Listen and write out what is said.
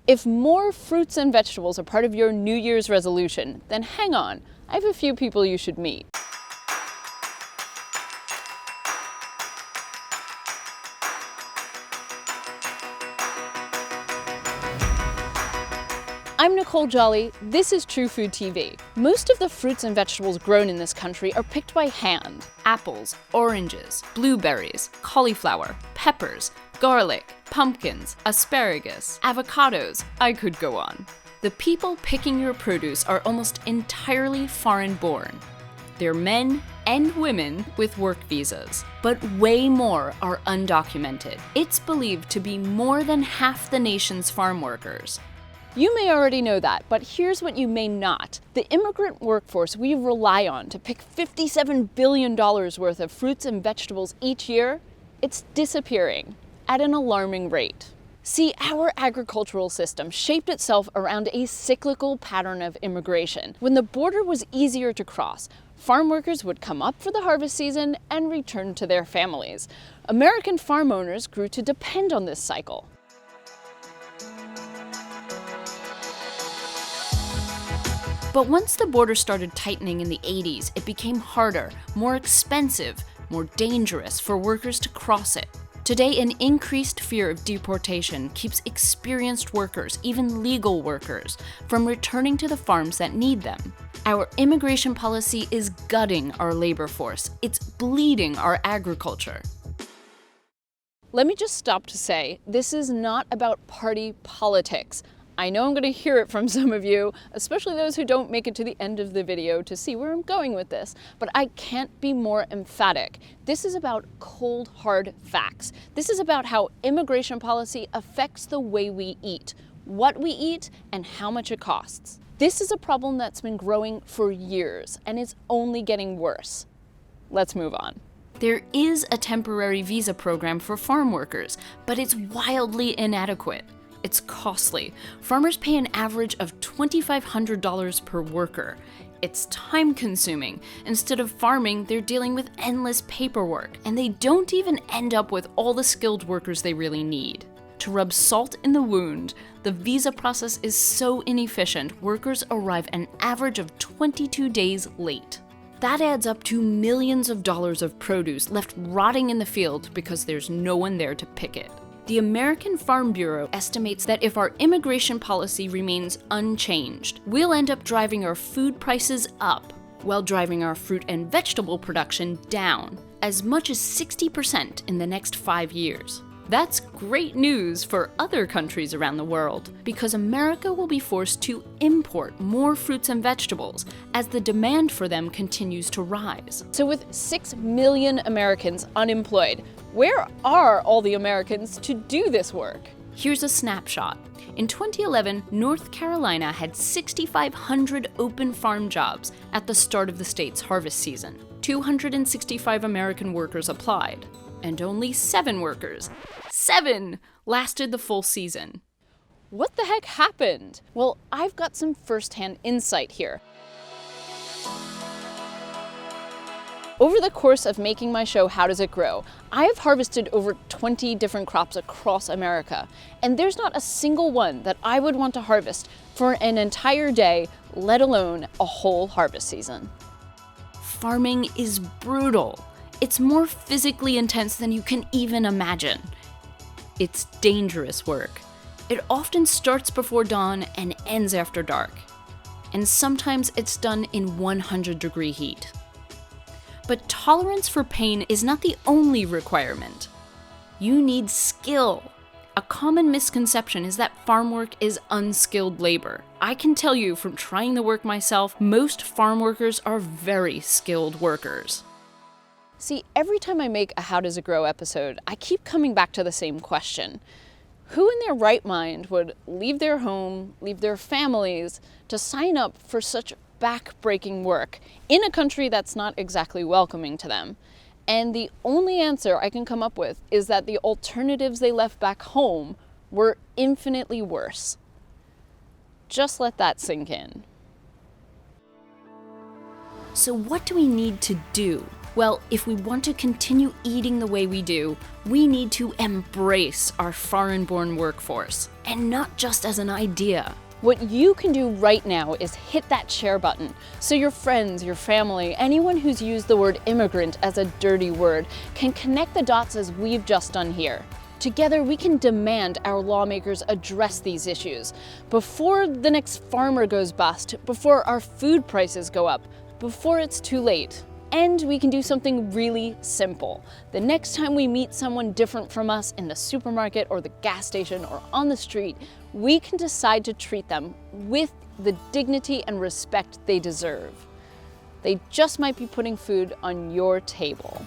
If more fruits and vegetables are part of your New Year's resolution, then hang on, I have a few people you should meet. I'm Nicole Jolly, this is True Food TV. Most of the fruits and vegetables grown in this country are picked by hand. Apples, oranges, blueberries, cauliflower, peppers, garlic, pumpkins, asparagus, avocados, I could go on. The people picking your produce are almost entirely foreign-born. They're men and women with work visas, but way more are undocumented. It's believed to be more than half the nation's farm workers. You may already know that, but here's what you may not. The immigrant workforce we rely on to pick $57 billion worth of fruits and vegetables each year, it's disappearing at an alarming rate. See, our agricultural system shaped itself around a cyclical pattern of immigration. When the border was easier to cross, farm workers would come up for the harvest season and return to their families. American farm owners grew to depend on this cycle. But once the border started tightening in the 80s, it became harder, more expensive, more dangerous for workers to cross it. Today, an increased fear of deportation keeps experienced workers, even legal workers, from returning to the farms that need them. Our immigration policy is gutting our labor force. It's bleeding our agriculture. Let me just stop to say, this is not about party politics. I know I'm going to hear it from some of you, especially those who don't make it to the end of the video to see where I'm going with this, but I can't be more emphatic. This is about cold, hard facts. This is about how immigration policy affects the way we eat, what we eat, and how much it costs. This is a problem that's been growing for years, and it's only getting worse. Let's move on. There is a temporary visa program for farm workers, but it's wildly inadequate. It's costly. Farmers pay an average of $2,500 per worker. It's time-consuming. Instead of farming, they're dealing with endless paperwork, and they don't even end up with all the skilled workers they really need. To rub salt in the wound, the visa process is so inefficient, workers arrive an average of 22 days late. That adds up to millions of dollars of produce left rotting in the field because there's no one there to pick it. The American Farm Bureau estimates that if our immigration policy remains unchanged, we'll end up driving our food prices up while driving our fruit and vegetable production down, as much as 60% in the next 5 years. That's great news for other countries around the world, because America will be forced to import more fruits and vegetables as the demand for them continues to rise. So with 6 million Americans unemployed, where are all the Americans to do this work? Here's a snapshot. In 2011, North Carolina had 6,500 open farm jobs at the start of the state's harvest season. 265 American workers applied, and only 7 workers, 7, lasted the full season. What the heck happened? Well, I've got some first-hand insight here. Over the course of making my show, How Does It Grow?, I have harvested over 20 different crops across America, and there's not a single one that I would want to harvest for an entire day, let alone a whole harvest season. Farming is brutal. It's more physically intense than you can even imagine. It's dangerous work. It often starts before dawn and ends after dark. And sometimes it's done in 100-degree heat. But tolerance for pain is not the only requirement. You need skill. A common misconception is that farm work is unskilled labor. I can tell you from trying the work myself, most farm workers are very skilled workers. See, every time I make a How Does It Grow episode, I keep coming back to the same question. Who in their right mind would leave their home, leave their families, to sign up for such back-breaking work in a country that's not exactly welcoming to them? And the only answer I can come up with is that the alternatives they left back home were infinitely worse. Just let that sink in. So what do we need to do? Well, if we want to continue eating the way we do, we need to embrace our foreign-born workforce, and not just as an idea. What you can do right now is hit that share button so your friends, your family, anyone who's used the word immigrant as a dirty word can connect the dots as we've just done here. Together, we can demand our lawmakers address these issues before the next farmer goes bust, before our food prices go up, before it's too late. And we can do something really simple. The next time we meet someone different from us in the supermarket or the gas station or on the street, we can decide to treat them with the dignity and respect they deserve. They just might be putting food on your table.